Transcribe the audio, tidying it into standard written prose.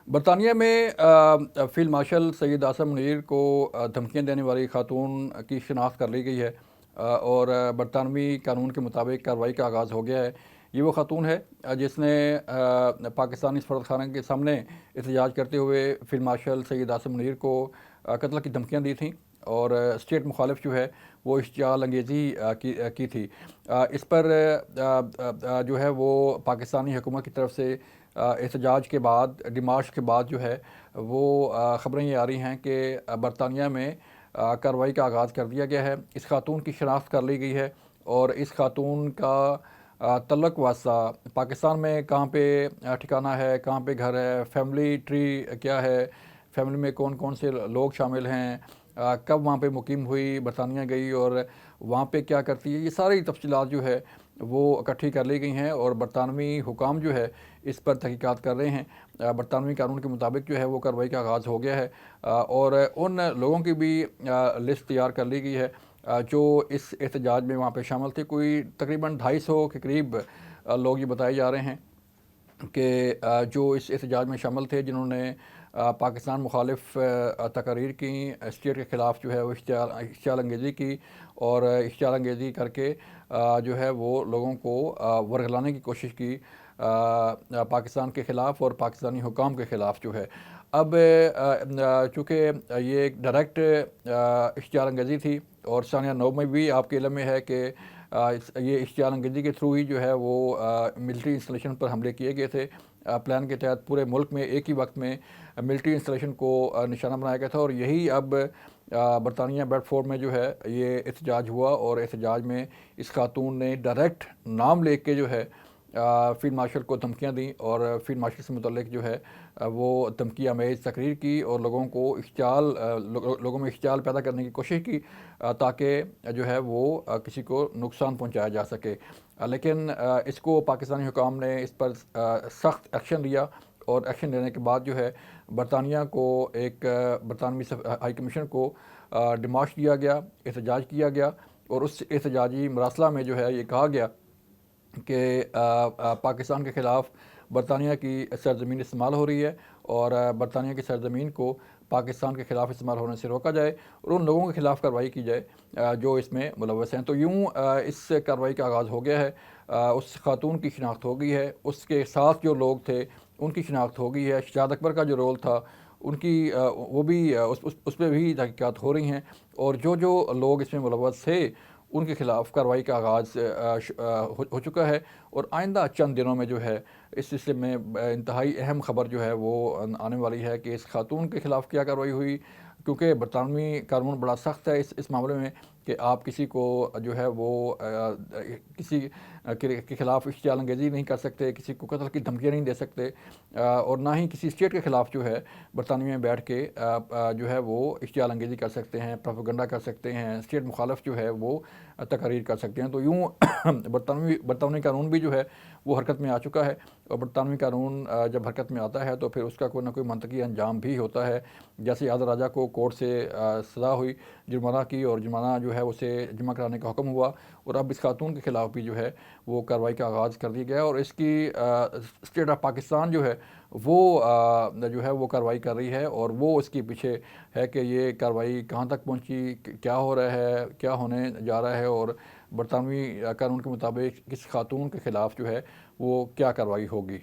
برطانیہ میں field marshal Syed Asim Munir کو دھمکیاں دینے والی خاتون کی شناخت کر لی گئی ہے، اور برطانوی قانون کے مطابق کارروائی کا آغاز ہو گیا ہے۔ یہ وہ خاتون ہے جس نے پاکستانی سفارتخانہ کے سامنے احتجاج کرتے ہوئے فیلڈ مارشل سید عاصم منیر کو قتل کی دھمکیاں دی تھیں، اور اسٹیٹ مخالف جو ہے وہ اشتعال انگیزی کی تھی۔ اس پر جو ہے وہ پاکستانی حکومت کی طرف سے احتجاج کے بعد، ڈیمارش کے بعد جو ہے وہ خبریں یہ آ رہی ہیں کہ برطانیہ میں کارروائی کا آغاز کر دیا گیا ہے۔ اس خاتون کی شناخت کر لی گئی ہے، اور اس خاتون کا تعلق واسطہ پاکستان میں کہاں پہ ٹھکانہ ہے، کہاں پہ گھر ہے، فیملی ٹری کیا ہے، فیملی میں کون کون سے لوگ شامل ہیں، کب وہاں پہ مقیم ہوئی، برطانیہ گئی اور وہاں پہ کیا کرتی ہے، یہ ساری تفصیلات جو ہے وہ اکٹھی کر لی گئی ہیں، اور برطانوی حکام جو ہے اس پر تحقیقات کر رہے ہیں۔ برطانوی قانون کے مطابق جو ہے وہ کارروائی کا آغاز ہو گیا ہے، اور ان لوگوں کی بھی لسٹ تیار کر لی گئی ہے جو اس احتجاج میں وہاں پہ شامل تھے۔ کوئی تقریباً 250 کے قریب لوگ یہ بتائے جا رہے ہیں کہ جو اس احتجاج میں شامل تھے، جنہوں نے پاکستان مخالف تقاریر کی، اسٹیٹ کے خلاف جو ہے وہ اشتعال انگیزی کی، اور اشتعال انگیزی کر کے جو ہے وہ لوگوں کو ورگلانے کی کوشش کی پاکستان کے خلاف اور پاکستانی حکام کے خلاف جو ہے۔ اب چونکہ یہ ایک ڈائریکٹ اشتعال انگیزی تھی، اور ثانیہ 9 میں بھی آپ کے علم میں ہے کہ یہ اشتعال انگیزی کے تھرو ہی جو ہے وہ ملٹری انسٹالیشن پر حملے کیے گئے تھے۔ پلان کے تحت پورے ملک میں ایک ہی وقت میں ملٹری انسٹالیشن کو نشانہ بنایا گیا تھا، اور یہی اب برطانیہ بیڈ فورڈ میں جو ہے یہ احتجاج ہوا، اور احتجاج میں اس خاتون نے ڈائریکٹ نام لے کے جو ہے فیلڈ مارشل کو دھمکیاں دیں، اور فیلڈ مارشل سے متعلق جو ہے وہ دھمکی آمیز تقریر کی، اور لوگوں میں اشتعال پیدا کرنے کی کوشش کی تاکہ جو ہے وہ کسی کو نقصان پہنچایا جا سکے۔ لیکن اس کو پاکستانی حکام نے اس پر سخت ایکشن لیا، اور ایکشن لینے کے بعد جو ہے برطانیہ کو ایک برطانوی ہائی کمیشن کو ڈیمارش دیا گیا، احتجاج کیا گیا، اور اس احتجاجی مراسلہ میں جو ہے یہ کہا گیا کہ پاکستان کے خلاف برطانیہ کی سرزمین استعمال ہو رہی ہے، اور برطانیہ کی سرزمین کو پاکستان کے خلاف استعمال ہونے سے روکا جائے، اور ان لوگوں کے خلاف کارروائی کی جائے جو اس میں ملوث ہیں۔ تو یوں اس کارروائی کا آغاز ہو گیا ہے۔ اس خاتون کی شناخت ہو گئی ہے، اس کے ساتھ جو لوگ تھے ان کی شناخت ہو گئی ہے، شجاعت اکبر کا جو رول تھا ان کی وہ بھی اس پہ بھی تحقیقات ہو رہی ہیں، اور جو لوگ اس میں ملوث تھے ان کے خلاف کارروائی کا آغاز ہو چکا ہے، اور آئندہ چند دنوں میں جو ہے اس سلسلے میں انتہائی اہم خبر جو ہے وہ آنے والی ہے کہ اس خاتون کے خلاف کیا کارروائی ہوئی، کیونکہ برطانوی قانون بڑا سخت ہے اس معاملے میں کہ آپ کسی کو جو ہے وہ کسی کے خلاف اشتعال انگیزی نہیں کر سکتے، کسی کو قتل کی دھمکیاں نہیں دے سکتے، اور نہ ہی کسی اسٹیٹ کے خلاف جو ہے برطانیہ میں بیٹھ کے جو ہے وہ اشتعال انگیزی کر سکتے ہیں، پروپیگنڈا کر سکتے ہیں، اسٹیٹ مخالف جو ہے وہ تقاریر کر سکتے ہیں۔ تو یوں برطانوی قانون بھی جو ہے وہ حرکت میں آ چکا ہے، اور برطانوی قانون جب حرکت میں آتا ہے تو پھر اس کا کوئی نہ کوئی منطقی انجام بھی ہوتا ہے۔ جیسے آزاد راجہ کو کورٹ سے سزا ہوئی جرمانہ کی، اور جرمانہ جو ہے اسے جمع کرانے کا حکم ہوا، اور اب اس خاتون کے خلاف بھی جو ہے وہ کارروائی کا آغاز کر دیا گیا ہے، اور اس کی اسٹیٹ آف پاکستان جو ہے وہ جو ہے وہ کارروائی کر رہی ہے، اور وہ اس کے پیچھے ہے کہ یہ کارروائی کہاں تک پہنچی، کیا ہو رہا ہے، کیا ہونے جا رہا ہے، اور برطانوی قانون کے مطابق کس خاتون کے خلاف جو ہے وہ کیا کارروائی ہوگی۔